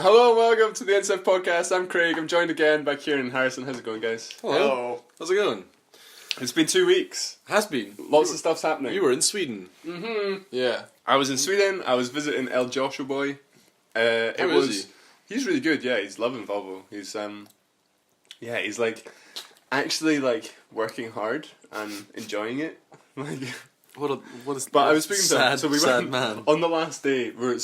Hello and welcome to the insev podcast. I'm Craig. I'm joined again by Kieran and Harrison. How's it going, guys? Hello. How's it going? It's been 2 weeks. Has been. Lots of stuff's happening. You were in Sweden. Mm-hmm. Yeah. I was in Sweden. I was visiting El Joshua boy. How is he? He's really good. Yeah, he's loving Volvo. He's he's like actually like working hard and enjoying it. Like. What is? But I was speaking to him, so we went man. on the last day. We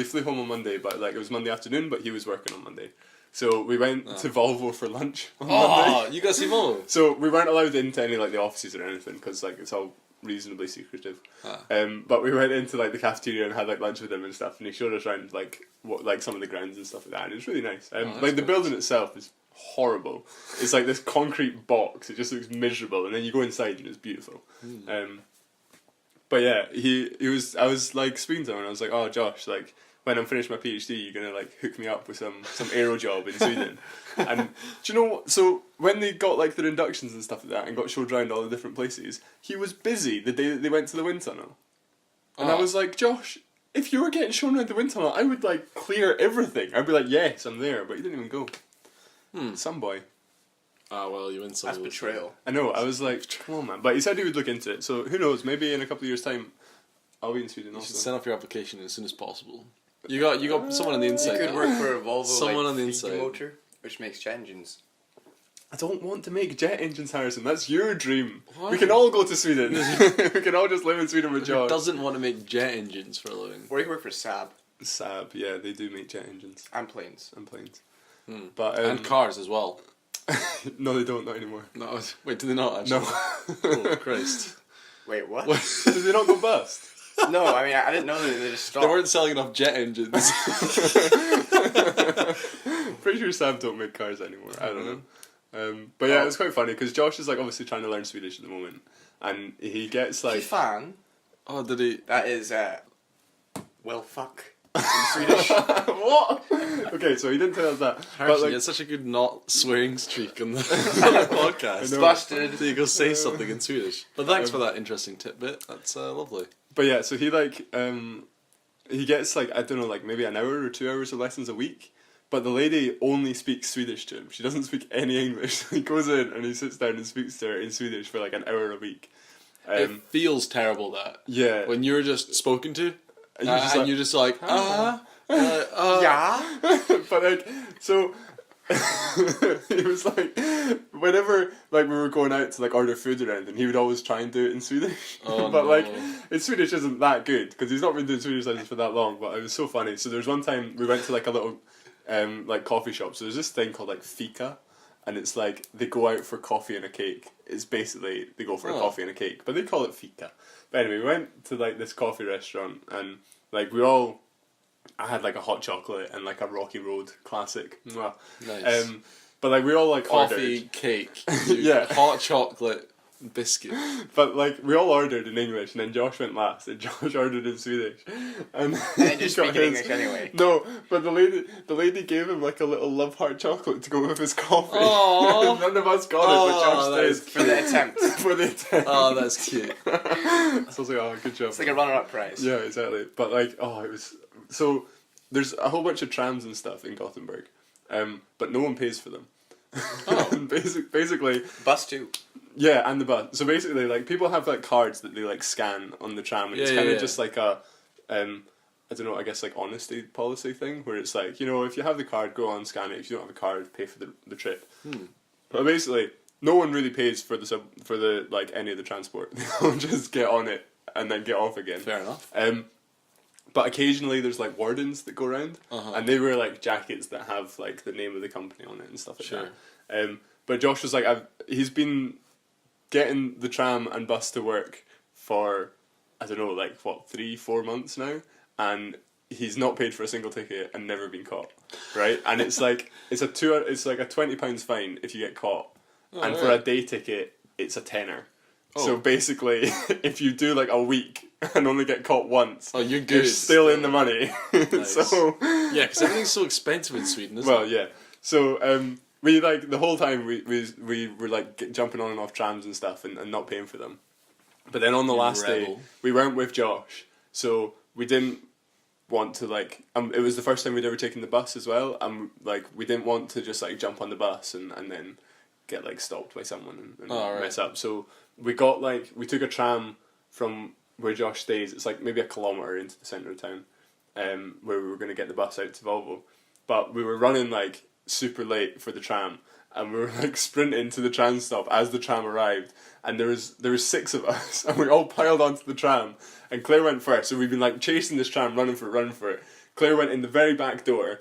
flew home on Monday, but like it was Monday afternoon. But he was working on Monday, so we went to Volvo for lunch on Monday. You got to see Volvo. So we weren't allowed into any like the offices or anything because like it's all reasonably secretive. But we went into like the cafeteria and had like lunch with him and stuff, and he showed us around like what like some of the grounds and stuff like that, and it was really nice. Like the building itself is horrible. It's like this concrete box. It just looks miserable, and then you go inside and it's beautiful. But yeah, I was like speaking to him and I was like, oh Josh, like when I'm finished my PhD, you're gonna like hook me up with some aero job in Sweden. And do you know what? So when they got like their inductions and stuff like that and got showed around all the different places, he was busy the day that they went to the wind tunnel. And I was like, Josh, if you were getting shown around the wind tunnel, I would like clear everything. I'd be like, yes, I'm there, but he didn't even go. Some boy. Ah, well, you win some. That's betrayal. I know, I was like, come on man. But he said he would look into it, so who knows, maybe in a couple of years' time, I'll be in Sweden You also. should send off your application as soon as possible. You got someone on the inside. You could work for a Volvo Someone like, on the feed inside. motor, which makes jet engines. I don't want to make jet engines, Harrison. That's your dream. Why? We can all go to Sweden. We can all just live in Sweden with Who Josh. doesn't want to make jet engines for a living? Or you could work for Saab Saab, yeah, they do make jet engines and planes. and planes. But And cars as well. no, they don't, not anymore. No, wait, do they not actually? No. Oh, Christ. Wait, what? Did they not go bust? No, I mean I didn't know that they just stopped. They weren't selling enough jet engines. Pretty sure Saab don't make cars anymore. I don't know. But yeah, it was quite funny because Josh is like obviously trying to learn Swedish at the moment, and he gets like. fan. Oh, did he? That is well fuck in Swedish. What? Okay, so he didn't tell us that. Harrison, But, like, you had such a good not swearing streak on the podcast. I know. Busted. So you go say something in Swedish. But thanks for that interesting tidbit. That's lovely. But yeah, so he like he gets like I don't know like maybe an hour or 2 hours of lessons a week. But the lady only speaks Swedish to him. She doesn't speak any English. He goes in and he sits down and speaks to her in Swedish for like an hour a week. It feels terrible that Yeah. when you're just spoken to, And you're just like, you're just like Yeah. but like so he was like whenever like we were going out to like order food or anything, he would always try and do it in Swedish. Oh, but no. like his Swedish isn't that good because he's not been doing Swedish lessons for that long. But it was so funny. So there's one time we went to like a little like coffee shop. So there's this thing called like fika, and it's like they go out for coffee and a cake. It's basically they go for a coffee and a cake, but they call it fika. But anyway, we went to like this coffee restaurant and like I had like a hot chocolate and like a Rocky Road classic. Mwah. Nice. But like we all like coffee, ordered. cake, Yeah. hot chocolate, biscuit. But like we all ordered in English and then Josh went last and Josh ordered in Swedish. And And just he got speak in his. English anyway. No, but the lady gave him like a little love heart chocolate to go with his coffee. Aww. None of us got it, but Josh that is did. For the attempt. For the attempt. Oh, that's cute. So I was like, oh, good job. It's like a runner-up prize. Yeah, exactly. But like, oh, it was so. There's a whole bunch of trams and stuff in Gothenburg, but no one pays for them. Oh. And basically, Bus too. yeah, and the bus. So basically, like people have like cards that they like scan on the tram, and it's Yeah, kind of yeah. just like a, I don't know, I guess like honesty policy thing where it's like, you know, if you have the card, go on, scan it. If you don't have a card, pay for the trip. But basically, no one really pays for the like any of the transport. They'll just get on it and then get off again. Fair enough. But occasionally there's like wardens that go around, Uh-huh. and they wear like jackets that have like the name of the company on it and stuff like Sure. that. But Josh was like, he's been getting the tram and bus to work for I don't know, like what 3-4 months now, and he's not paid for a single ticket and never been caught, right? And it's like it's like a £20 fine if you get caught, and for a day ticket it's a tenner. So basically, if you do like a week and only get caught once, you're good. you're still in the money. Nice. So Yeah, because everything's so expensive in Sweden, isn't well, it? yeah. So we like the whole time we were like jumping on and off trams and stuff and not paying for them. But then on the last day, rebel. we weren't with Josh, so we didn't want to like it was the first time we'd ever taken the bus as well, and like we didn't want to just like jump on the bus and then get like stopped by someone and mess up. So we took a tram from where Josh stays. It's like maybe a kilometre into the centre of town, where we were going to get the bus out to Volvo, but we were running like super late for the tram, and we were like sprinting to the tram stop as the tram arrived, and there was 6 of us, and we all piled onto the tram, and Claire went first, so we've been like chasing this tram, running for it. Claire went in the very back door,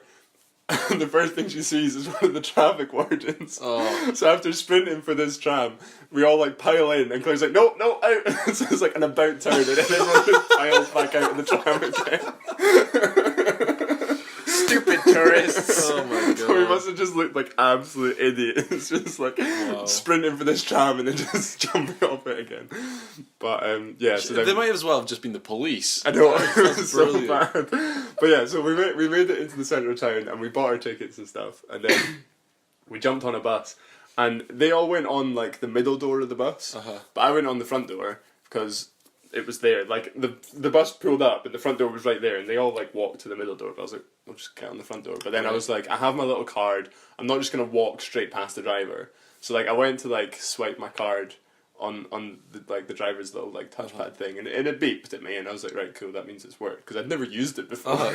and the first thing she sees is one of the traffic wardens. Oh. So after sprinting for this tram, we all like pile in, and Claire's like, no, out. So it's like an about turn, and then everyone just piles back out of the tram again. Stupid tourists. Oh my god. So we must have just looked like absolute idiots, just like sprinting for this tram and then just jumping off it again. But yeah, so they might as well have just been the police. I know, it was so bad. But yeah, so we made it into the centre of town, and we bought our tickets and stuff, and then we jumped on a bus, and they all went on like the middle door of the bus, but I went on the front door because it was there. Like the bus pulled up and the front door was right there, and they all like walked to the middle door. But I was like, I'll just get on the front door. But then I was like, I have my little card. I'm not just gonna walk straight past the driver. So like I went to like swipe my card on the driver's little like touchpad thing, and it beeped at me, and I was like, right, cool, that means it's worked, because I'd never used it before.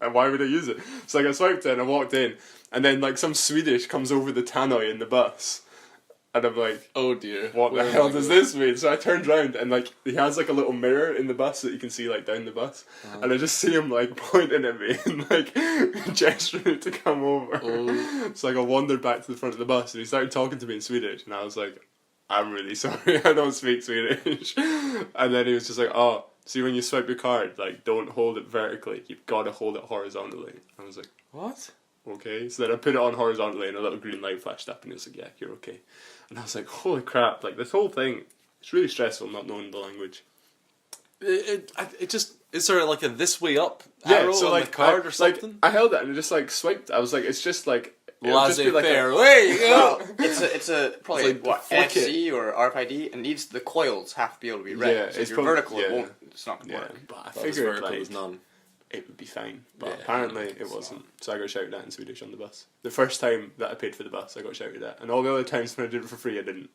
And why would I use it? So like I swiped it and I walked in, and then like some Swedish comes over the tannoy in the bus. And I'm like, oh dear, what the hell does this mean? So I turned around, and like he has like a little mirror in the bus that you can see like down the bus, and I just see him like pointing at me and like gesturing to come over. So like I wandered back to the front of the bus, and he started talking to me in Swedish, and I was like, I'm really sorry, I don't speak Swedish. And then he was just like, oh, see, when you swipe your card, like don't hold it vertically, you've got to hold it horizontally. I was like, what? Okay, so then I put it on horizontally, and a little green light flashed up, and he was like, yeah, you're okay. And I was like, holy crap, like this whole thing, it's really stressful not knowing the language. It just, it's sort of like a this way up arrow so on like, the card or something? Like, I held it and I just like swiped. I was like, it's just like, laissez-faire, way you go! It's a probably like what, NFC or RFID, and needs the coils have to be able to be red. Yeah, so if you're vertical, it's not going to work. But I figured like, was none. It would be fine, but apparently it wasn't. So I got shouted at in Swedish on the bus. The first time that I paid for the bus, I got shouted at, and all the other times when I did it for free, I didn't.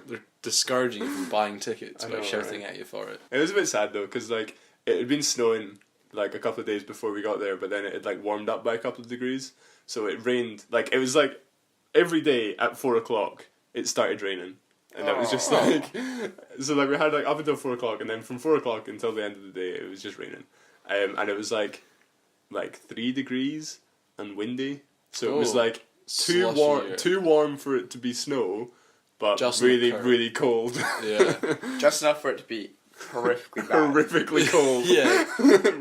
They're discouraging you from buying tickets by shouting at you for it. It was a bit sad though, because like it had been snowing like a couple of days before we got there, but then it had like warmed up by a couple of degrees, so it rained. Like it was like every day at 4:00 it started raining. And it was just like, so like we had like up until 4:00, and then from 4:00 until the end of the day, it was just raining. And it was like 3 degrees and windy, so it was like too warm for it to be snow, but just really cold. Yeah, just enough for it to be horrifically bad. Horrifically cold. Yeah,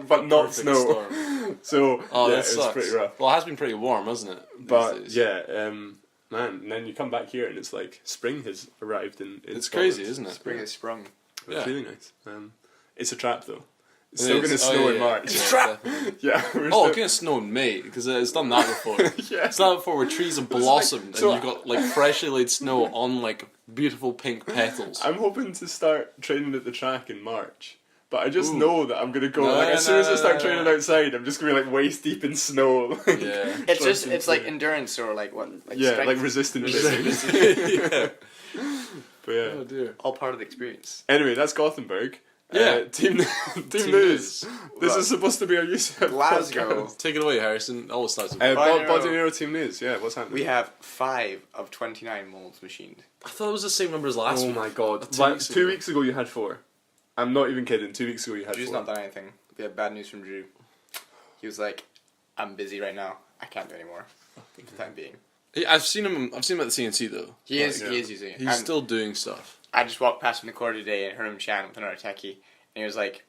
but not snow. Storm. So that it sucks. was pretty rough. Well, it has been pretty warm, hasn't it? But man, and then you come back here and it's like spring has arrived in it's Scotland. crazy, isn't it? Spring has sprung. It's really nice. It's a trap though. It's still going to snow in March. It's a trap! It's going to snow in May, because it's done that before. It's done that before where trees have blossomed and you've got like freshly laid snow on like beautiful pink petals. I'm hoping to start training at the track in March, but I just know that I'm going to go, as soon as I start training outside, I'm just going to be like waist deep in snow. It's like endurance or like what? Like strength. Like resistance training. But yeah. Oh dear. All part of the experience. Anyway, that's Gothenburg. Team news. This is supposed to be our USEF Glasgow. podcast. Take it away, Harrison. Always starts with Bodinero team news. Yeah, what's happening? We have 5 of 29 molds machined. I thought it was the same number as last week. Oh my god. 2 weeks ago you had 4. I'm not even kidding. 2 weeks ago you had Drew's 4. not done anything. We have bad news from Drew. He was like, I'm busy right now. I can't do anymore. For the time being. I've seen him at the CNC though. He is using it. He's still doing stuff. I just walked past him in the corridor today and heard him chatting with another techie, and he was like,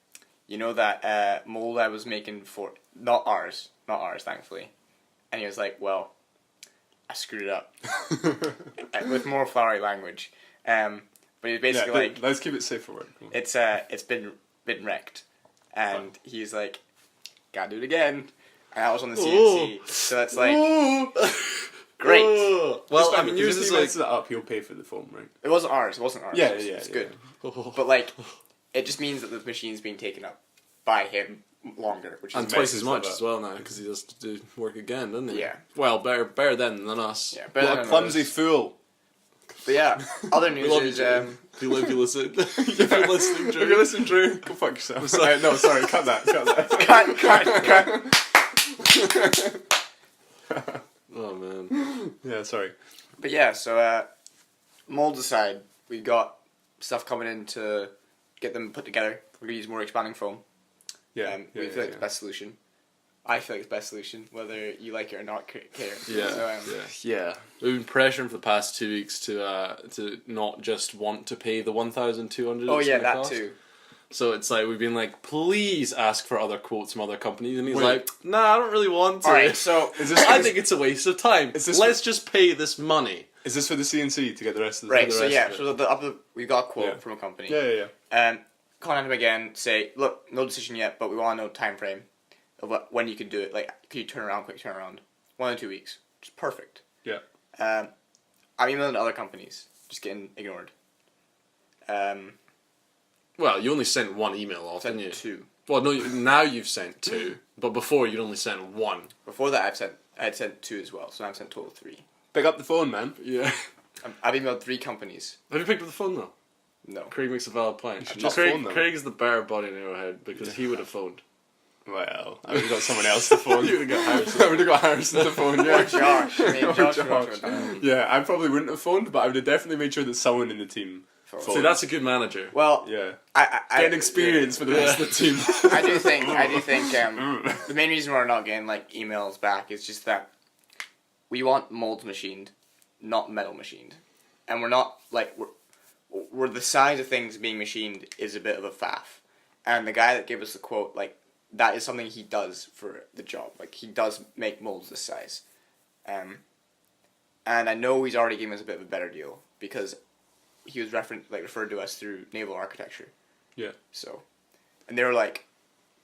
you know that mold I was making for, not ours, thankfully. And he was like, well, I screwed it up. With more flowery language. But he was basically like, let's keep it safe for work. It's been wrecked. And he's like, gotta do it again. And I was on the CNC. So that's like, great. Well, I mean, usually if he messes it up, he'll pay for the foam, right? It wasn't ours. Yeah, It's good. But like, it just means that the machine's being taken up by him longer, which is and twice as much as well now because he does do work again, doesn't he? Yeah. Well, better then than us. Yeah, What a clumsy fool. But yeah, other news love you, is Drew. If you listen, if you're listening, Drew. If you're listening, Drew, go fuck yourself. No, sorry, cut that. cut. Oh man. Yeah, sorry. But yeah, so molds aside, we got stuff coming in to get them put together. We're gonna use more expanding foam. Yeah, we feel like it's the best solution. I feel like it's the best solution, whether you like it or not. Care. Yeah, So, yeah. We've been pressuring for the past 2 weeks to not just want to pay the 1,200. Oh yeah, that too. So it's like we've been like, please ask for other quotes from other companies, and he's like, nah, I don't really want to. All right, so I think it's a waste of time. Let's just pay this money. Is this for the CNC to get the rest of the right? So yeah, we got a quote from a company. Yeah. Contact them again. Say, look, no decision yet, but we want to know time frame of when you can do it. Like, can you quick turnaround? 1 or 2 weeks, just perfect. Yeah. I'm emailing to other companies, just getting ignored. Well, you only sent one email off, didn't you? 2. Well, no, now you've sent 2, but before you'd only sent 1. Before that, I had sent 2 as well, so I've sent total 3. Pick up the phone, man. Yeah. I've emailed 3 companies. Have you picked up the phone though? No. Craig makes a valid point. just phone them. Craig is the better body in your head because he would have phoned. Well, I would have got someone else to phone. You would have got Harrison. I would have got Harrison to phone, yeah. Or Josh. I mean, Josh. Yeah, I probably wouldn't have phoned, but I would have definitely made sure that someone in the team phoned. See, that's a good manager. Well, yeah. I Getting experience for the rest of the team. I do think the main reason we're not getting like emails back is just that we want molds machined, not metal machined, and we're not like we're the size of things being machined is a bit of a faff, and the guy that gave us the quote, like, that is something he does for the job. Like, he does make molds this size, and I know he's already given us a bit of a better deal because he was referred to us through Naval Architecture. Yeah. So, and they were like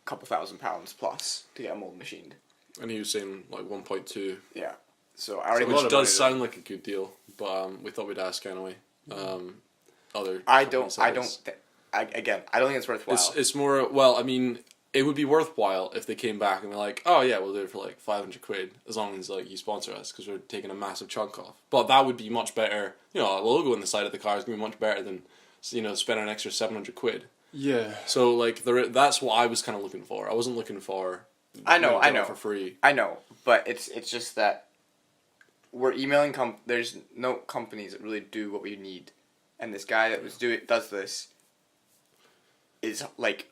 a couple £1,000 plus to get a mold machined. And he was saying like 1.2. Yeah. So which does sound like a good deal, but we thought we'd ask anyway. I don't think it's worthwhile. It's more, well, I mean, it would be worthwhile if they came back and were like, oh yeah, we'll do it for like 500 quid as long as like you sponsor us because we're taking a massive chunk off. But that would be much better. You know, a logo on the side of the car is going to be much better than, you know, spending an extra 700 quid. Yeah. So like that's what I was kind of looking for. I wasn't looking for. I know for free. I know, but it's just that we're emailing there's no companies that really do what we need, and this guy that does this is like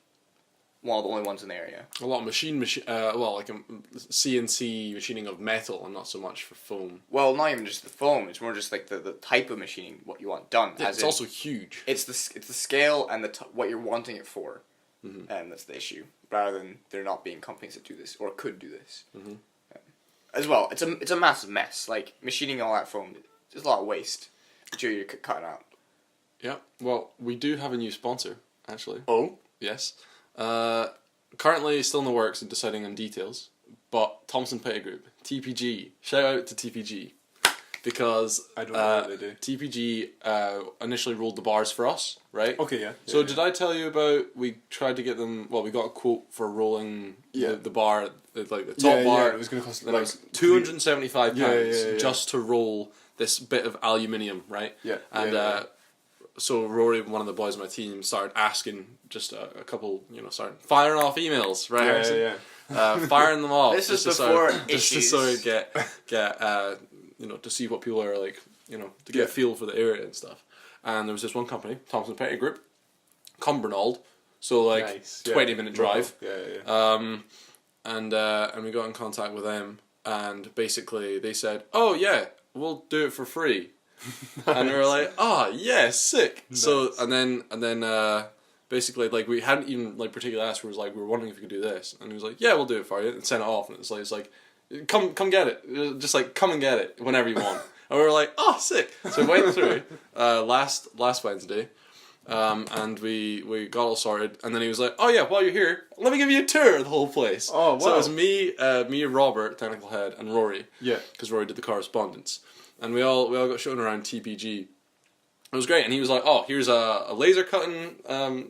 one of the only ones in the area. A lot of CNC machining of metal and not so much for foam. Well, not even just the foam. It's more just like the type of machining, what you want done. Yeah, it's also huge. It's the scale and what you're wanting it for, and that's the issue. Rather than there not being companies that do this or could do this. Mm-hmm. As well, it's a massive mess. Like machining all that foam, there's a lot of waste that you're cutting out. Yeah. Well, we do have a new sponsor actually. Oh. Yes. Currently still in the works and deciding on details, but Thomson Petty Group, TPG, shout out to TPG, because I don't know what they do. TPG initially rolled the bars for us, right? Okay, yeah. So did I tell you about, we tried to get them, well, we got a quote for rolling the bar, like the top bar. Yeah, it was going to cost like £275 just to roll this bit of aluminium, right? Yeah. And so Rory, one of the boys on my team, started asking just a couple, started firing off emails, right? Yeah. Firing them off. This is before issues. Just to sort of get to see what people are like, to get a feel for the area and stuff. And there was this one company, Thomson Petty Group, Cumbernauld, so like nice. 20-minute drive. Yeah. And we got in contact with them, and basically they said, "Oh yeah, we'll do it for free." Nice. And we were like, "Oh yeah, sick." Nice. So and then basically like we hadn't even like particularly asked. We was like, we were wondering if we could do this, and he was like, "Yeah, we'll do it for you," and sent it off. And it's like come get it, just like come and get it whenever you want. And we were like, "Oh, sick!" So we went through last Wednesday, and we got all sorted. And then he was like, "Oh yeah, while you're here, let me give you a tour of the whole place." Oh wow! So it was me, Robert, technical head, and Rory. Yeah. Because Rory did the correspondence, and we all got shown around TPG. It was great, and he was like, "Oh, here's a laser cutting.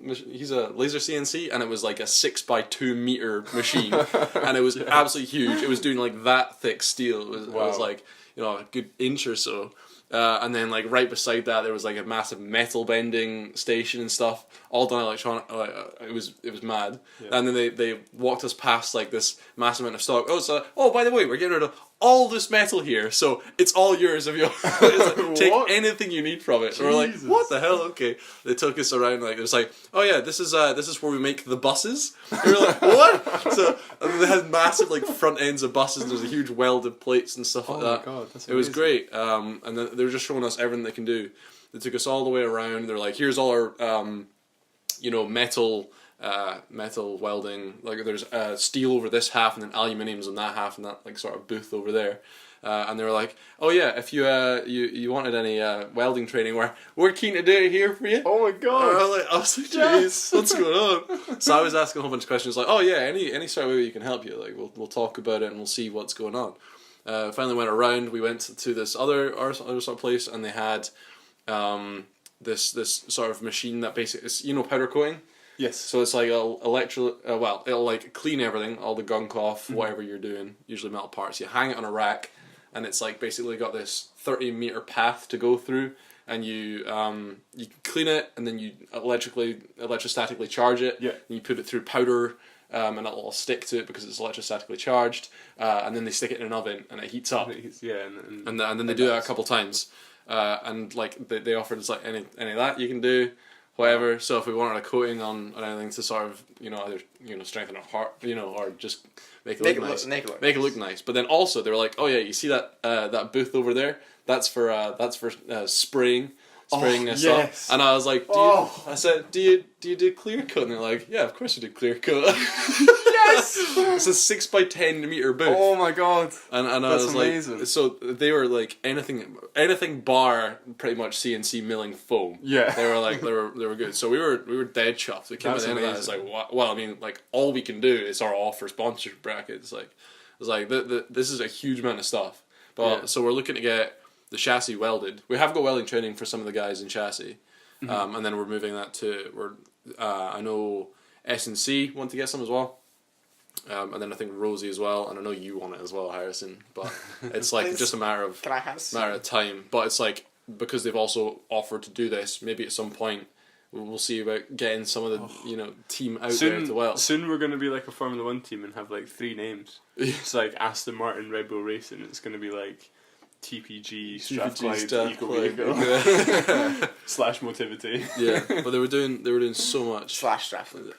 He's a laser CNC, and it was like a 6x2 meter machine, and it was absolutely huge. It was doing like that thick steel. It was like a good inch or so. And then like right beside that, there was like a massive metal bending station and stuff, all done electronic. It was mad. Yeah. And then they walked us past like this massive amount of stock. Oh, by the way, we're getting rid of all this metal here, so it's all yours if you take anything you need from it. And we're like, what the hell? Okay. They took us around, like, it was like, oh yeah, this is where we make the buses. And we were like, what? So and they had massive like front ends of buses, and there's a huge welded plates and stuff like that. Oh my god, that's amazing. It was great. And then they were just showing us everything they can do. They took us all the way around. They're like, here's all our metal welding, like there's steel over this half and then aluminium's on that half and that like sort of booth over there, and they were like, oh yeah, if you wanted any welding training, we're keen to do it here for you. Oh my god. I was like, jeez, what's going on? So I was asking a whole bunch of questions like, oh yeah, any sort of way we can help you, like we'll talk about it and we'll see what's going on. Finally went around, we went to this other sort of place, and they had this sort of machine that basically is, powder coating. Yes. So it's like it'll like clean everything, all the gunk off, whatever you're doing, usually metal parts. You hang it on a rack, and it's like basically got this 30-meter path to go through, and you clean it, and then you electrostatically charge it. Yeah. And you put it through powder, and it'll all stick to it because it's electrostatically charged. And then they stick it in an oven, and it heats up. Yeah. And then they do that a couple times, and like they offered us like any of that you can do. Whatever. So if we wanted a coating on anything to sort of either strengthen our heart, or just make it look nice, make it look nice. But then also they were like, oh yeah, you see that booth over there? That's for spraying this up. And I was like, do you do clear coat? And they're like, yeah, of course we do clear coat. Yes. It's a 6x10 meter booth. Oh my god. And I was amazing. Like, so they were like anything bar pretty much CNC milling foam. Yeah. They were like they were good. So we were dead chuffed. We came at the end of that. It's like, well, I mean, like all we can do is our offer sponsorship brackets. Like it's like this is a huge amount of stuff. But so we're looking to get the chassis welded. We have got welding training for some of the guys in chassis, and then we're moving that to I know S&C want to get some as well. And then I think Rosie as well, and I know you want it as well, Harrison. But it's like just a matter of time. But it's like because they've also offered to do this, maybe at some point we'll see about getting some of the team out there as well. Soon we're going to be like a Formula 1 team and have like 3 names. It's like Aston Martin, Red Bull Racing. It's going to be like TPG, Strathclyde, Eco / Motivity. Yeah, but they were doing so much. / Strathclyde.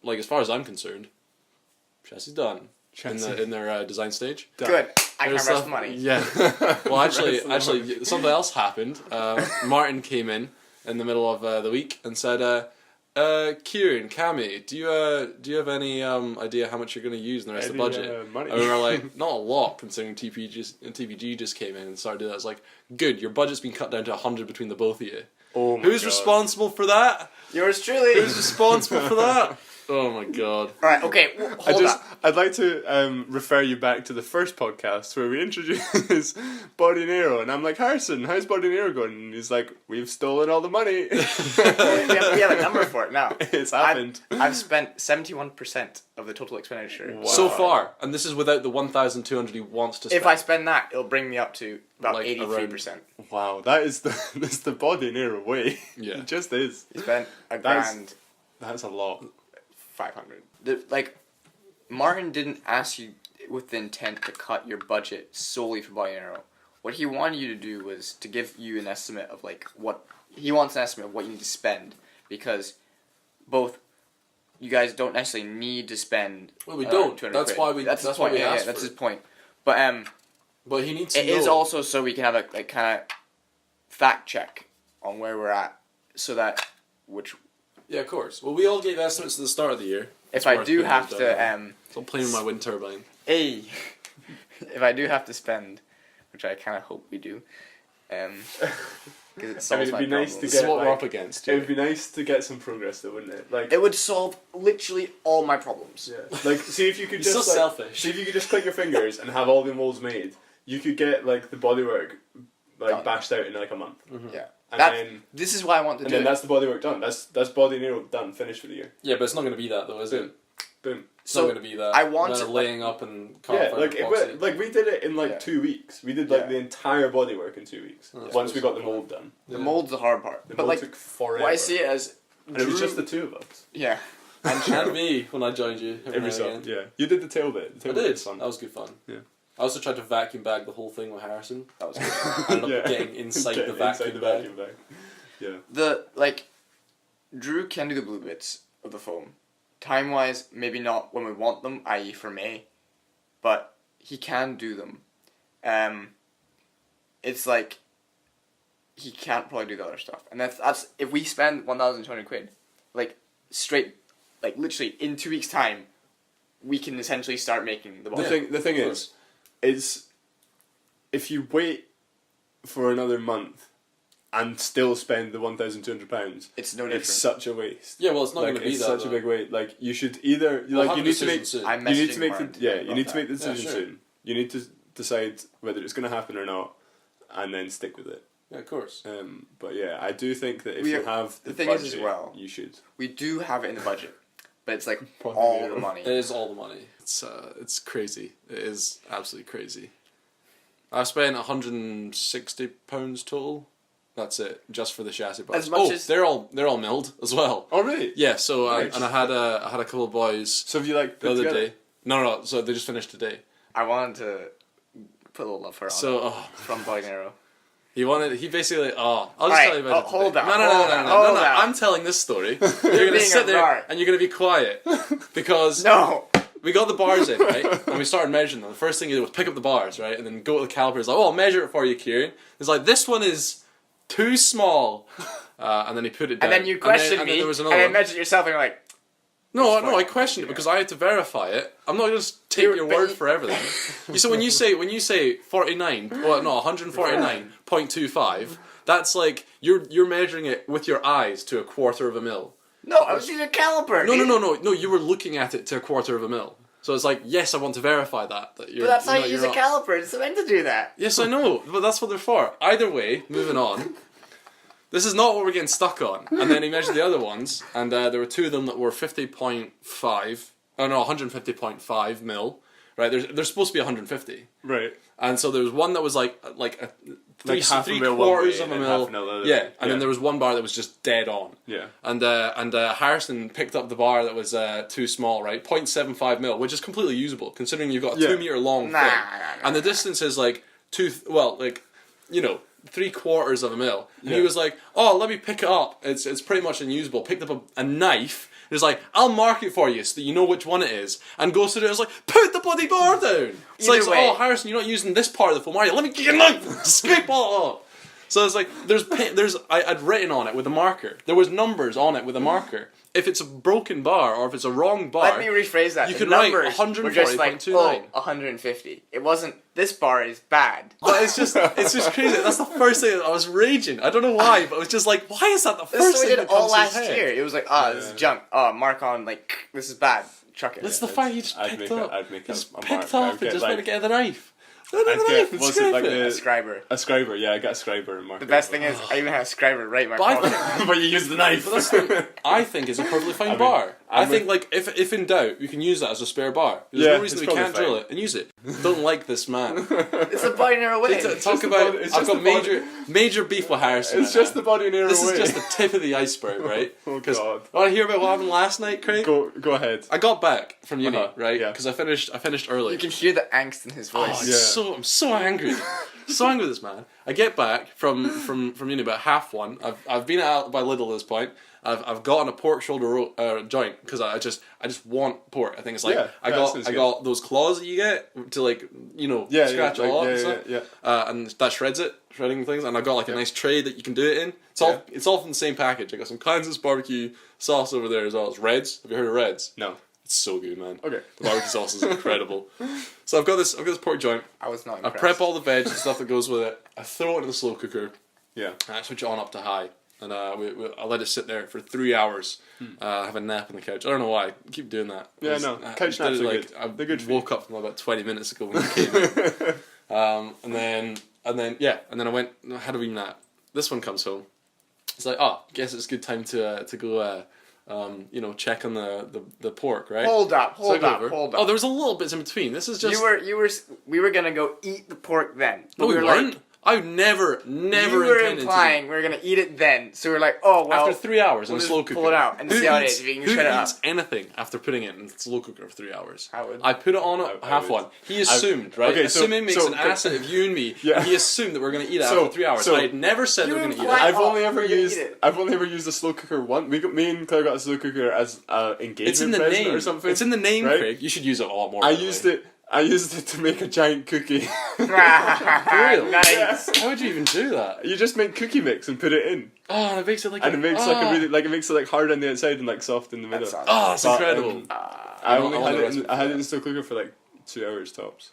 Like as far as I'm concerned, chassis done. In their design stage. Done. Good. I can rest money. Yeah. Well, actually, something else happened. Martin came in the middle of the week and said, "Kieran, Cammy, do you have any idea how much you're going to use in the rest of the budget?" Money. And we were like, "Not a lot, considering TPG just came in and started doing that." It's like, "Good, your budget's been cut down to 100 between the both of you." Oh my Who's God. responsible for that? Yours truly. Who's responsible for that? Oh my God. Alright, okay, hold on. I'd like to refer you back to the first podcast where we introduced Body Nero, and I'm like, Harrison, how's Body Nero going? And he's like, we've stolen all the money. we have a number for it now. It's happened. I've spent 71% of the total expenditure. Wow. So far, and this is without the 1,200 he wants to spend. If I spend that, it'll bring me up to about like 83%. Wow, that's the Body Nero way. Yeah. It just is. You spent $1,000. That's a lot. 500. Martin didn't ask you with the intent to cut your budget solely for Body Nero. What he wanted you to do was to give you an estimate of like what he wants an estimate of what you need to spend, because both you guys don't necessarily need to spend. Well, we don't. That's why we. That's why we asked. That's his point. But he needs to know. It is also so we can have a kind of fact check on where we're at, so that Yeah, of course. Well, we all gave estimates at the start of the year. If I do have to, so I'm playing with my wind turbine. If I do have to spend, which I kind of hope we do, because it solves my problems. This is what we're up against. It would be nice to get some progress, though, wouldn't it? Like it would solve literally all my problems. Yeah. Like, see if you could You're just so selfish. See if you could just click your fingers and have all the molds made. You could get like the bodywork like bashed out in like a month. Yeah. And then this is why I want to and do then it. that's the bodywork done. That's body Nero done, finished for the year. Yeah, but it's not going to be that though, is it? Boom. It's So, not going to be that. I want They're to- laying up and Yeah, carving like epoxy. like we did it in like 2 weeks. We did like Yeah. the entire bodywork in 2 weeks. Oh, Once we got the mold done. The mold's the hard part. The But mold like, took forever. what I see it as... and it was Drew- just the two of us. Yeah. And me when I joined you every now Every and song. again. Yeah. You did the tail bit. The I tail bit did. was fun. That was good fun. Yeah. I also tried to vacuum bag the whole thing with Harrison. That was good. I ended up Yeah. getting inside Getting the vacuum bag. bag. Yeah. The, like, Drew can do the blue bits of the foam. Time-wise, maybe not when we want them, i.e. for May, but he can do them. It's like, he can't probably do the other stuff. And that's if we spend 1,200 quid, like, straight, like, literally, in 2 weeks' time, we can essentially start making the ball. The thing is if you wait for another month and still spend the £1,200, It's no different. it's such a waste. Yeah, well, it's not Like, going to be it's that. such a though. big wait. Like you should either We'll like have you a need to decision make soon. I'm you need messaging to make Mark the you about need to that. make the decision sure. soon. You need to decide whether it's going to happen or not, and then stick with it. Yeah, of course. But yeah, I do think that if We you are- have the the thing is budget, as well- you should. We do have it in the budget, but it's like Probably all zero. the money. It is all the money. It's crazy. It is absolutely crazy. I've spent £160 total. That's it, just for the chassis parts. As much as- they're all milled as well. Oh really? Yeah. So Nice. I had a couple of boys So have you like the put other together? day. No. So they just finished today. I wanted to put a little love for it on So it from Boy Nero. he basically I'll just Alright, tell you about it. hold today. on, No. hold on. I'm telling this story. You're gonna being sit a there narc. and you're gonna be quiet because No! we got the bars in, right? And we started measuring them. The first thing you did was pick up the bars, right? And then go to the calipers, like, I'll measure it for you, Kieran. It's like, this one is too small. And then he put it down. And then you questioned and me, then there was and another then one. measured yourself, and you're like, No, That's I fine. questioned it because I had to verify it. I'm not just take You're- your but word you- for everything. So when you say 49, well, no, 149.25, that's like you're measuring it with your eyes to a quarter of a mil. no, I was using a caliper. No. You were looking at it to a quarter of a mil. So it's like, yes, I want to verify that you're. But that's how you're you use not- a caliper. It's meant to do that. Yes, I know, but that's what they're for. Either way, moving on. This is not what we're getting stuck on. And then he measured the other ones, and there were two of them that were 50.5. Oh no, 150.5 mil. Right, they're supposed to be 150. Right. And so there was one that was like half a three mil one quarters way of a and mil. half a mil the other Yeah, way. and then there was one bar that was just dead on. Yeah. And Harrison picked up the bar that was too small, right? 0.75 mil, which is completely usable considering you've got a Yeah. 2 meter long Nah, thing, nah, and the distance is like 3/4 of a mil. And he Yeah. was like, "Oh, let me pick it up. It's pretty much unusable." Picked up a knife. He was like, "I'll mark it for you so that you know which one it is." And goes to it. I was like, "Put the bloody bar down." It's Either like, way. "Oh, Harrison, you're not using this part of the foam, are you? Let me get your knife. Scrape all up." So it's like I'd written on it with a marker. There was numbers on it with a marker. If it's a broken bar or if it's a wrong bar, Let me rephrase that. you The could write numbers were just like, 140.29. 150. It wasn't, this bar is bad. But it's just crazy. That's the first thing I was raging. I don't know why, but it was just like, why is that the This is first what we thing did that comes all to last your head? year. It was like, this is Yeah. junk. Mark on, like, this is bad. Chuck it. It's the fact you just I'd picked make up. I'd make You just a picked mark. up I'd and get, just like, went to get the knife. Get the I'd knife get- and what's it, scrape like it. the- A scriber. A scriber, yeah, I got a scriber and mark The it. best thing is, I even had a scriber right in my But I pocket. think- But you use the knife. But that's the, I think it's a perfectly fine I mean, bar. I I'm think like if in doubt, you can use that as a spare bar. There's Yeah, no reason it's we can't probably drill fine. it and use it. Don't like this man. It's a binary way. Talk just the about. body- it's I've just got the body- major beef with Harrison. It's right just now. the body near This away. is just the tip of the iceberg, right? Oh, 'Cause- God. Want to hear about what happened last night, Craig? Go ahead. I got back from uni, right? yeah. Because I finished early. You can hear the angst in his Oh, voice. I'm so angry. So angry with this man. I get back from uni about 1:30. I've been out by Lidl at this point. I've gotten a pork shoulder joint because I just want pork. I think it's like Yeah, I that got sounds got those claws that you get to like scratch all up and stuff. And that shredding things. And I got like a nice tray that you can do it in. It's all from the same package. I got some Kansas barbecue sauce over there as well. It's Reds. Have you heard of Reds? No. It's so good, man. Okay. The barbecue sauce is incredible. So I've got this pork joint. I was not I impressed. prep all the veg and stuff that goes with it. I throw it in the slow cooker. Yeah. And I switch it on up to high. And I let it sit there for 3 hours. Have a nap on the couch. I don't know why. I keep doing that. Yeah, no. Couch naps are good. I They're good for you. woke up from about 20 minutes ago when you came in. And then and then I went, had a wee nap. This one comes home. It's like, guess it's a good time to go, check on the pork, right? Hold up. Oh, there was a little bits in between. This is just... We were gonna go eat the pork then. But we weren't. Like, I would never you were implying we were gonna eat it then. So we're like, oh, well... After 3 hours in a we'll slow cooker. pull it out and see how it is. If you can shred it Who up. eats anything after putting it in a slow cooker for 3 hours? I would. I put it on half one. He assumed, right? Okay, Assuming makes an ass out of you and me. Yeah. He assumed that we're going to eat it after 3 hours. I had never said we were going to eat it. I've only ever used a slow cooker once. Me and Claire got a slow cooker as engagement It's in the present name. or something. It's in the name, right? Craig. You should use it a lot more. I used it to make a giant cookie. Really? Nice. How would you even do that? You just make cookie mix and put it in, Oh, and it makes it like and it makes it makes it like hard on the outside and like soft in the middle. that's But, incredible. I had it in slow cooker for like 2 hours tops.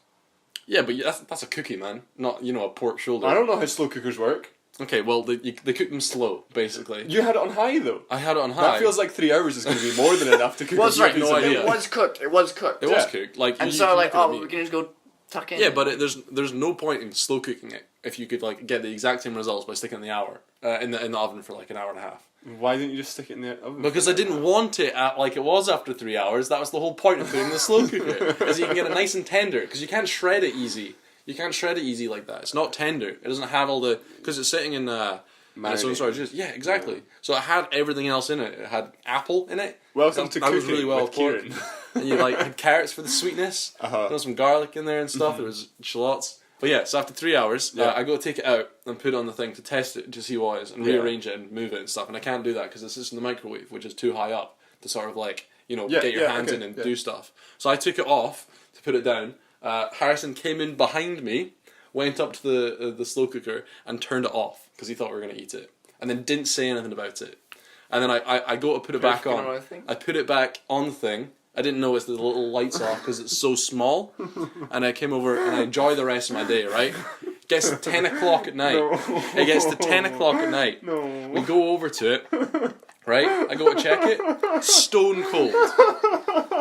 Yeah, but that's a cookie, man. Not a pork shoulder. I don't know how slow cookers work. Okay, well they cook them slow, basically. You had it on high though. I had it on high. That feels like 3 hours is going to be more than enough to cook. Well, a sorry, piece no of idea. meat. It was cooked. It was cooked. It was cooked. Like, And you so can like, cook it we meat. can just go tuck in. Yeah, but there's no point in slow cooking it if you could like get the exact same results by sticking it in the hour in the oven for like an hour and a half. Why didn't you just stick it in the oven? Because I didn't want it like it was after 3 hours. That was the whole point of putting the slow cooker, is you can get it nice and tender. Because you can't shred it easy. You can't shred it easy like that. It's not tender. It doesn't have all the because it's sitting in its own sort of juice. Yeah, exactly. Yeah. So it had everything else in it. It had apple in it. Welcome to cooking was really well with Kieran. And you like had carrots for the sweetness. There was some garlic in there and stuff. There was shallots. But yeah, so after 3 hours, I go to take it out and put it on the thing to test it to see what it is and rearrange it and move it and stuff. And I can't do that because it's just in the microwave, which is too high up to sort of like get your hands in and do stuff. So I took it off to put it down. Harrison came in behind me, went up to the slow cooker and turned it off because he thought we were going to eat it, and then didn't say anything about it. And then I go to put it back on. I put it back on the thing. I didn't notice the little lights off because it's so small. And I came over and I enjoy the rest of my day, right? It gets to 10 o'clock at night. No. It gets to 10 o'clock at night. No. We go over to it, right? I go to check it. Stone cold.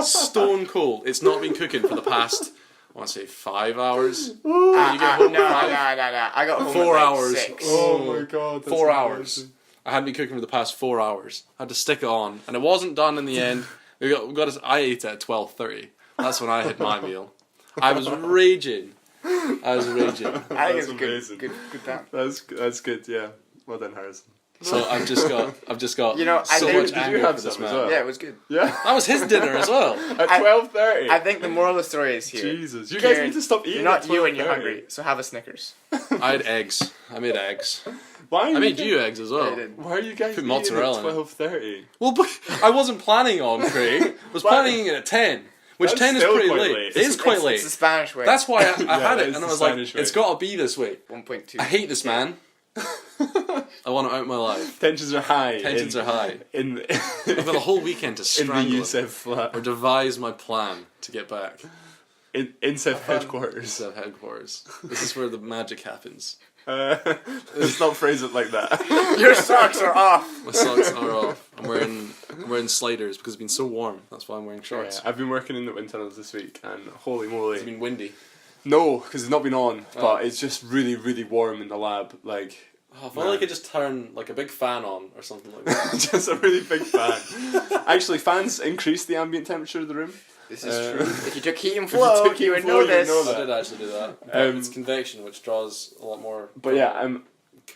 Stone cold. It's not been cooking for the past, I want to say 5 hours. No. I got home 4 at hours. 6. Oh my god. That's 4 hours. amazing. I hadn't been cooking for the past 4 hours. I had to stick it on, and it wasn't done in the end. I ate it at 12:30. That's when I had my meal. I was raging. I think That's it's amazing. good time. That's good. Yeah. Well done, Harrison. So I've just got I so think- much did anger you have for this some man. as well? Yeah, it was good. Yeah. That was his dinner as well. At 12:30. I think the moral of the story is here. Jesus, you guys Kieran, need to stop eating. You're not at you when you're 12:30. hungry, so have a Snickers. I had eggs. I made eggs. Why? I made you eggs as Yeah, well. I did. Why are you guys Put eating mozzarella at in it. 12:30? Well, but I wasn't planning on, Craig. I was Why? planning it at 10. Which That's 10 is still pretty quite late. late. It is quite late. It's the Spanish way. That's why I had that it, is and I the was like, Spanish way. it's got to be this way. 1.2. I hate this man. I want him out of my life. Tensions are high. Tensions are high. In I've got a whole weekend to in the strangle him insev flat. or devise my plan to get back. In insev headquarters. Instead of headquarters. This is where the magic happens. Let's not phrase it like that. Your socks are off. My socks are off. I'm wearing sliders because it's been so warm. That's why I'm wearing shorts. Yeah, I've been working in the wind tunnels this week, and holy moly! It's been windy. No, because it's not been on, but it's just really, really warm in the lab. Like, Oh, I feel like I just turned like a big fan on or something like that. just a really big fan. Actually, fans increase the ambient temperature of the room. This is true. If you took heat and flow, took heat you and would flow, know you would this. know I did actually do that. It's convection, which draws a lot more. But yeah,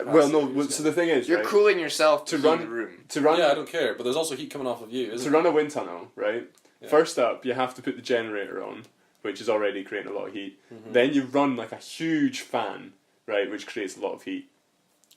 well, no. capacity, So the thing is, You're right, cooling yourself to To run run- the room. to run Yeah, I don't care, but there's also heat coming off of you, isn't to run a wind tunnel, right? Yeah. First up, you have to put the generator on, which is already creating a lot of heat. Mm-hmm. Then you run like a huge fan, right, which creates a lot of heat.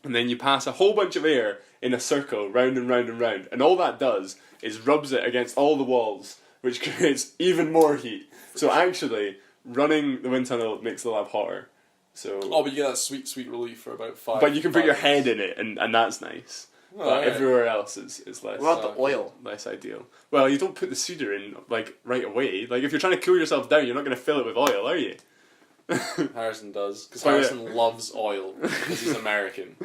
And then you pass a whole bunch of air in a circle, round and round and round. And all that does is rubs it against all the walls, which creates even more heat. So actually, running the wind tunnel makes the lab hotter. So, Oh, but you get that sweet, sweet relief for about 5. but you can put your 5 head in it, and that's nice. Oh, But yeah. everywhere else is less. What about the oil? Less ideal. Well, you don't put the cedar in like right away. Like if you're trying to cool yourself down, you're not going to fill it with oil, are you? Harrison does, because Oh, yeah. Harrison loves oil because he's American.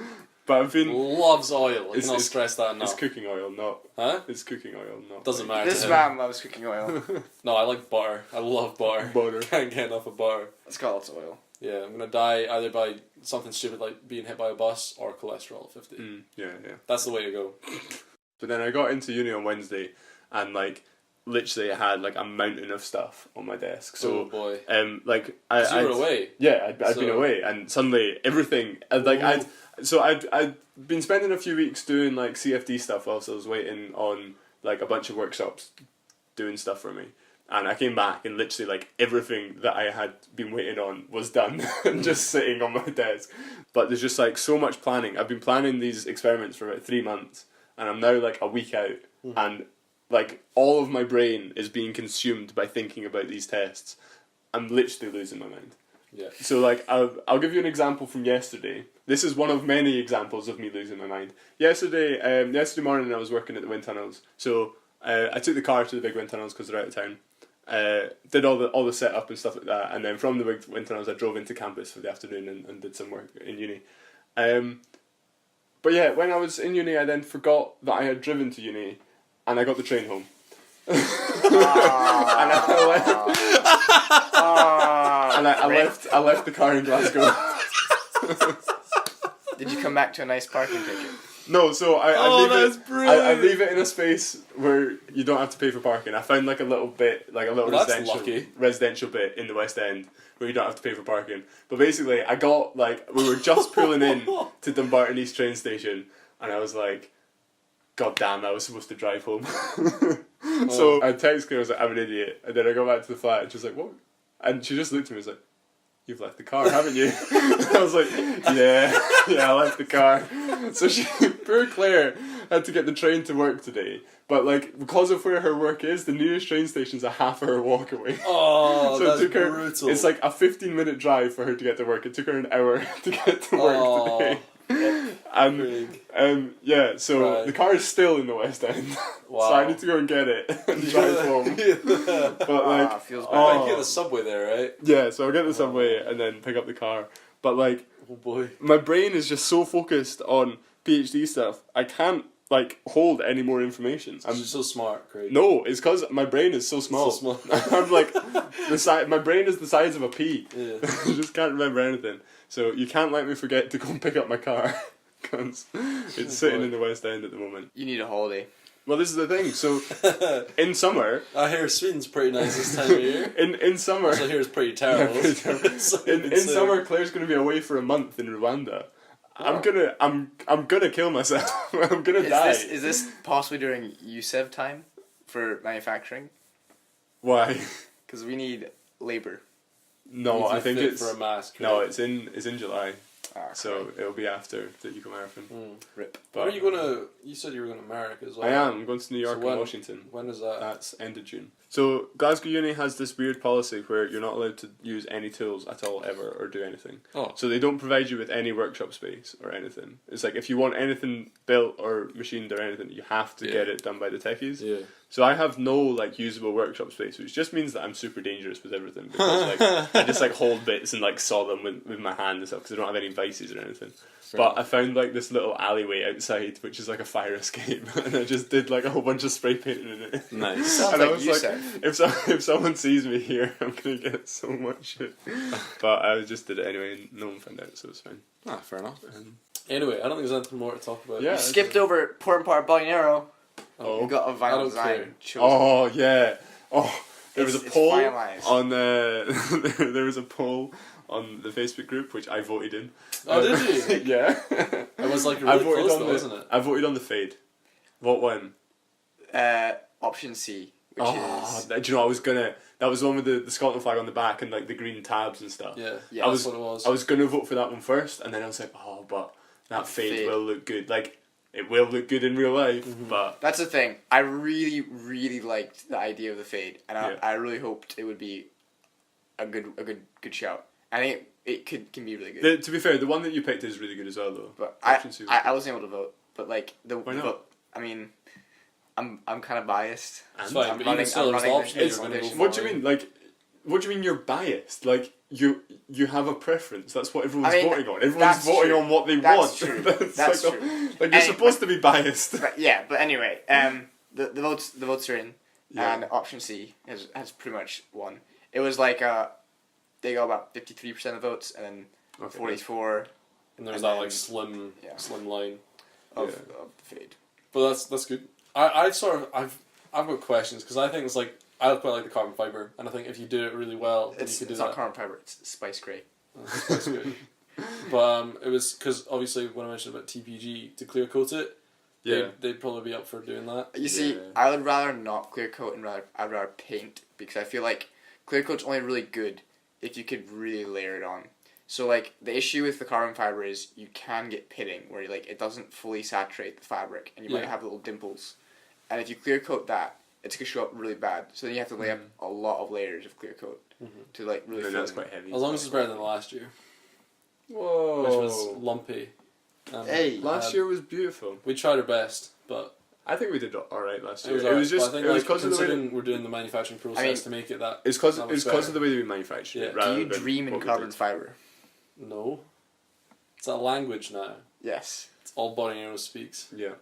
But I've been. Loves oil. I It's- cannot it's- stress that enough. It's cooking oil, not. Huh? It's cooking oil, not. Doesn't matter. This to him. man loves cooking oil. No, I like butter. I love butter. Butter. Can't get enough of butter. It's got lots of oil. Yeah, I'm gonna die either by something stupid like being hit by a bus or cholesterol at 50. Yeah. That's the way to go. But then I got into uni on Wednesday, and like literally I had like a mountain of stuff on my desk. So oh boy. like you were away. Yeah, I'd been away, and suddenly everything I'd been spending a few weeks doing like CFD stuff whilst I was waiting on like a bunch of workshops doing stuff for me. And I came back and literally like everything that I had been waiting on was done and just sitting on my desk. But there's just like so much planning. I've been planning these experiments for about 3 months, and I'm now like a week out, and like all of my brain is being consumed by thinking about these tests. I'm literally losing my mind. Yeah. So like I'll give you an example from yesterday. This is one of many examples of me losing my mind. Yesterday morning I was working at the wind tunnels. So I took the car to the big wind tunnels because they're out of town. Did all the setup and stuff like that, and then from the big wind tunnels I drove into campus for the afternoon and did some work in uni. But yeah, when I was in uni I then forgot that I had driven to uni, and I got the train home. And I left the car in Glasgow. Did you come back to a nice parking ticket? No, so I leave it in a space where you don't have to pay for parking. I found like a little bit, like a little residential bit in the West End where you don't have to pay for parking. But basically, we were just pulling in to Dumbarton East train station, and I was like, God damn, I was supposed to drive home. So I texted her, I was like, I'm an idiot. And then I go back to the flat, and she was like, what? And she just looked at me and was like, you've left the car, haven't you? I was like, yeah, I left the car. So poor Claire had to get the train to work today. But like, because of where her work is, the nearest train station's a half-hour walk away. Oh, so that's it took her, brutal. It's like a 15-minute drive for her to get to work. It took her an hour to get to work today. And yeah, so right. The car is still in the West End. Wow. So I need to go and get it and drive home. But like, feels bad. Oh, you get the subway there, right? Yeah, so I'll get the subway and then pick up the car. But like, oh boy, my brain is just so focused on PhD stuff, I can't like hold any more information. I'm so smart, Craig. No, it's because my brain is so small. I'm like, my brain is the size of a pea. Yeah. I just can't remember anything. So you can't let me forget to go and pick up my car, because it's sitting in the West End at the moment. You need a holiday. Well, this is the thing. So in summer, I hear Sweden's pretty nice this time of year. In summer, I hear it's pretty terrible. Yeah, pretty terrible. In summer, Claire's going to be away for a month in Rwanda. Oh. I'm gonna kill myself. I'm gonna die. Is this possibly during USEV time for manufacturing? Why? Because we need labor. No, I think it's for a mask. No, it's in July. So it'll be after the Eco Marathon. Rip. But when are you gonna? You said you were going to America as well. I am. I'm going to New York and Washington. When is that? That's end of June. So Glasgow Uni has this weird policy where you're not allowed to use any tools at all ever or do anything. Oh. So they don't provide you with any workshop space or anything. It's like if you want anything built or machined or anything, you have to get it done by the techies. Yeah. So I have no like usable workshop space, which just means that I'm super dangerous with everything, because like I just like hold bits and like saw them with my hand and stuff, because I don't have any vices or anything. But I found like this little alleyway outside, which is like a fire escape, and I just did like a whole bunch of spray painting in it. Nice. Sounds and like I was like, if someone sees me here, I'm gonna get so much shit. But I just did it anyway, and no one found out, so it's fine. Ah, fair enough. Anyway, I don't think there's anything more to talk about. Yeah, you skipped over important part Balnearo. Oh, you got a vinyl design. Oh yeah. Oh, there was a poll finalized. on there was a poll on the Facebook group which I voted in. Oh, did you? Yeah. It was like really close though, wasn't it? I voted on the fade. What one? Option C, which is. Do you know, that was the one with the Scotland flag on the back and like the green tabs and stuff. Yeah, that's what it was. I was gonna vote for that one first, and then I was like, oh, but that fade will look good. Like, it will look good in real life, but... That's the thing. I really, really liked the idea of the fade, and I really hoped it would be a good shout. I think it can be really good. To be fair, the one that you picked is really good as well, though. But I wasn't able to vote, but like Why not? vote, I mean, I'm kind of biased. It's fine, but even still, there's the option you're going to go for. What do you mean? Like, what do you mean you're biased? Like, you have a preference. That's what everyone's voting on. Everyone's voting on what they want. True. That's true. Like, you're supposed to be biased. But anyway, the votes are in, and option C has pretty much won. It was like they got about 53% of votes, and then 44. And there's and that then, like slim line of the fade. But that's good. I've got questions because I think it's like I quite like the carbon fiber, and I think if you do it really well, then you can do it's that. not carbon fiber. It's spice gray. That's good. But it was because obviously when I mentioned about TPG to clear coat it, they'd probably be up for doing that. You see, I would rather not clear coat and I'd rather paint, because I feel like clear coat's only really good if you could really layer it on. So like the issue with the carbon fiber is you can get pitting where it doesn't fully saturate the fabric and you might have little dimples, and if you clear coat that, it's gonna show up really bad. So then you have to lay up a lot of layers of clear coat to like really. And that's quite heavy. As long as it's better than last year. Whoa. Which was lumpy. Hey, last year was beautiful. We tried our best, but I think we did all right last year. It was just I think, it was because of the way we're doing the manufacturing process to make it that. It's because of the way that we manufacture it. do you dream in carbon fiber? No, it's a language now. Yes. It's all Borneo speaks. Yeah.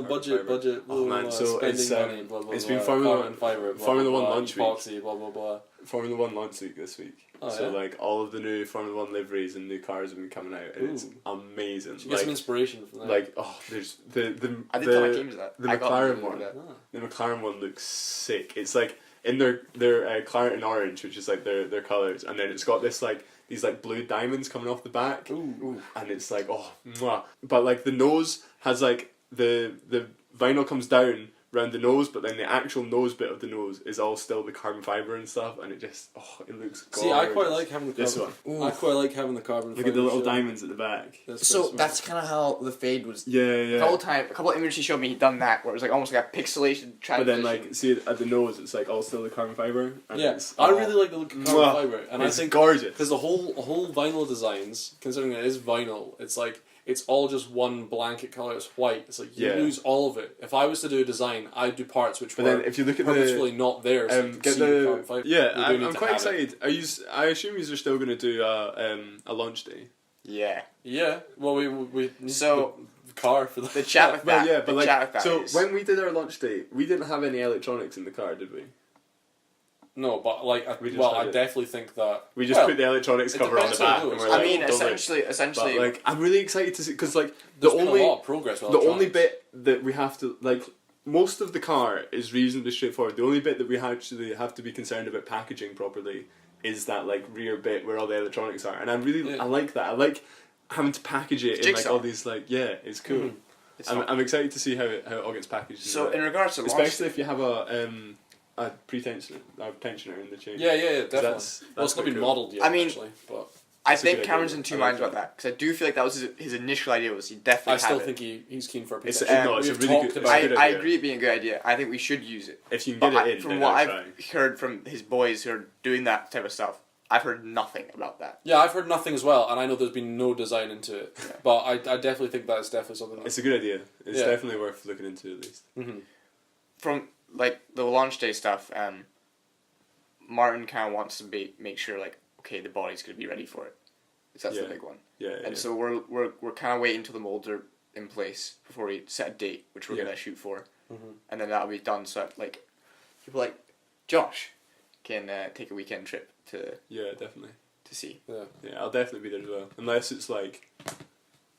Budget. Oh man, so spending money. Blah, blah, it's blah, been Formula Fiber. Formula One launch week. Epoxy. Blah blah blah. Formula One launch week this week. Oh, so like all of the new Formula One liveries and new cars have been coming out, and it's amazing. You get some inspiration from that. Like there's the I did tell my teams that. The McLaren one. The McLaren one looks sick. It's like in their claret and orange, which is like their colours, and then it's got this like these like blue diamonds coming off the back. Ooh. And it's like mwah. But like the nose has like the vinyl comes down around the nose, but then the actual nose bit of the nose is all still the carbon fiber and stuff, and it just it looks gorgeous. See, I quite like having the carbon. This one. I quite like having the carbon. Look at the little diamonds at the back. So that's kind of how the fade was. Yeah. A couple of images he showed me he'd done that, where it was like almost like a pixelation transition. But then like see at the nose, it's like all still the carbon fiber. And I really like the look of carbon fiber, and it's I think gorgeous because the whole vinyl designs, considering it is vinyl, it's like. It's all just one blanket colour. It's white. It's like you lose all of it. If I was to do a design, I'd do parts which were then if you look at purposefully not there. So you can see the carbon fibre. Yeah, I'm quite excited. I assume you're still going to do a launch day. Yeah. Yeah. Well, we need the car for that. The chat with that. Well, yeah, but like so is... when we did our launch day, we didn't have any electronics in the car, did we? No, but like, I definitely think that we just put the electronics cover on the back. And we're like, I mean, essentially. But, like, I'm really excited to see because like there's been a lot of progress. The only bit that we have to like, most of the car is reasonably straightforward. The only bit that we actually have to be concerned about packaging properly is that like rear bit where all the electronics are, and I like that. I like having to package it in like all these like it's cool. I'm excited to see how it all gets packaged. So in regards to especially if you have a tensioner in the chain. Yeah, definitely. That's it's not been modelled yet. I mean, actually, but I think Cameron's in two minds about that, because I do feel like that was his initial idea. Was he definitely? I still think he's keen for a it's a really good. I agree, it being a good idea. I think we should use it. If you can get it in. From what I've heard from his boys who are doing that type of stuff, I've heard nothing about that. Yeah, I've heard nothing as well, and I know there's been no design into it. Yeah. But I definitely think that is definitely something. It's a good idea. It's definitely worth looking into at least. Mm-hmm. From like the launch day stuff, Martin kind of wants to make sure like, okay, the body's going to be ready for it. That's the big one. And so we're kind of waiting until the molds are in place before we set a date, which we're going to shoot for, and then that'll be done. So like people like Josh can take a weekend trip to definitely to see. Yeah, I'll definitely be there as well, unless it's like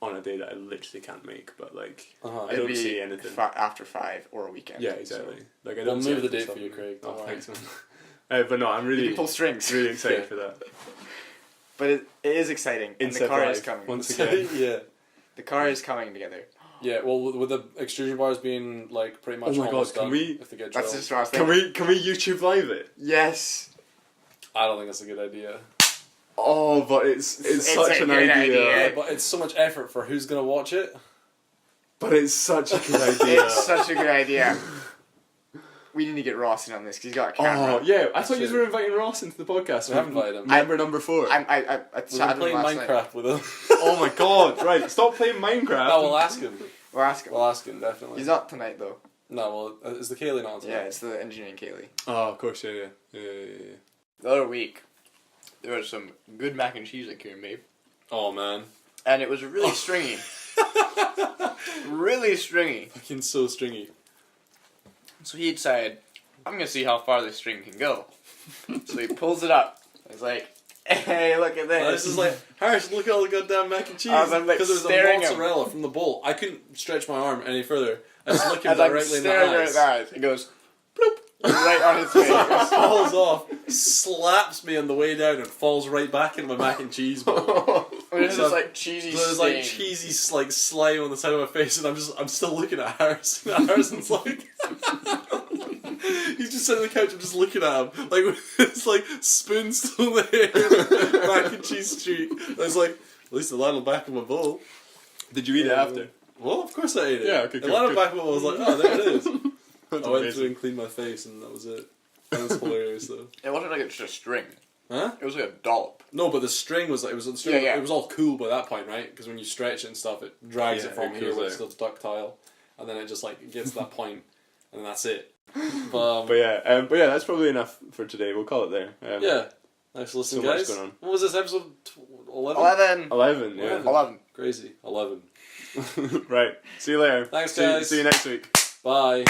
on a day that I literally can't make, but like I don't see anything after 5 or a weekend. Yeah, exactly. So. Like I don't move the date for you, Craig. Oh, thanks, man. But no, I'm really pull strings. Really excited for that. But it is exciting. And the car is coming once again. The car is coming together. Yeah, well, with the extrusion bars being like pretty much almost done. If they get that's just what I was thinking. Can we YouTube live it? Yes. I don't think that's a good idea. Oh, but it's such an idea. Yeah, but it's so much effort for who's gonna watch it. But it's such a good idea. It's such a good idea. We need to get Ross in on this because he's got a camera. Oh yeah, I thought you were inviting Ross into the podcast. We haven't invited him. Member number 4. I started playing Minecraft with him. Oh my god! Right, stop playing Minecraft. No, we'll ask him. We'll ask him. We'll ask him definitely. He's not tonight though. No, well, is the Kaylee not on tonight? Yeah, it's the engineering Kaylee. Oh, of course, yeah. The other week, there was some good mac and cheese that Kieran made. Oh man. And it was really stringy. Really stringy. Fucking so stringy. So he decided, I'm going to see how far this string can go. So he pulls it up, It's like, hey, look at this. I was just like, Harrison, look at all the goddamn mac and cheese. I'm like because it was a staring at him. mozzarella from the bowl. I couldn't stretch my arm any further. I just looked him As I'm directly in the staring at eyes. his eyes, it goes, bloop, right on his face. Falls off, slaps me on the way down, and falls right back in my mac and cheese bowl. There's So this like cheesy There's stain. like cheesy like slime on the side of my face, and I'm still looking at Harrison. And Harrison's like, he's just sitting on the couch. I'm just looking at him, like with this like spoon still there, mac and cheese streak. I was like, at least the line on the back of my bowl. Did you eat it after? Well, of course I ate it. Yeah, okay, The good, line on the good. back of my bowl was like, oh, there it is. That's I went amazing. through and cleaned my face, and that was it. That was hilarious though. It wasn't like it's just a string. Huh? It was like a dollop. No, but the string was like, the string. Yeah. It was all cool by that point, right? Because when you stretch it and stuff, it drags Yeah, it from it here goes where it's out. still ductile, and then it just like gets to that point, and then that's it. But But yeah, that's probably enough for today. We'll call it there. yeah, thanks for listening, so much guys. going on. What was this episode? 11? 11. 11, yeah. 11. Crazy. 11. Right. See you later. Thanks, See guys. you next week. Bye.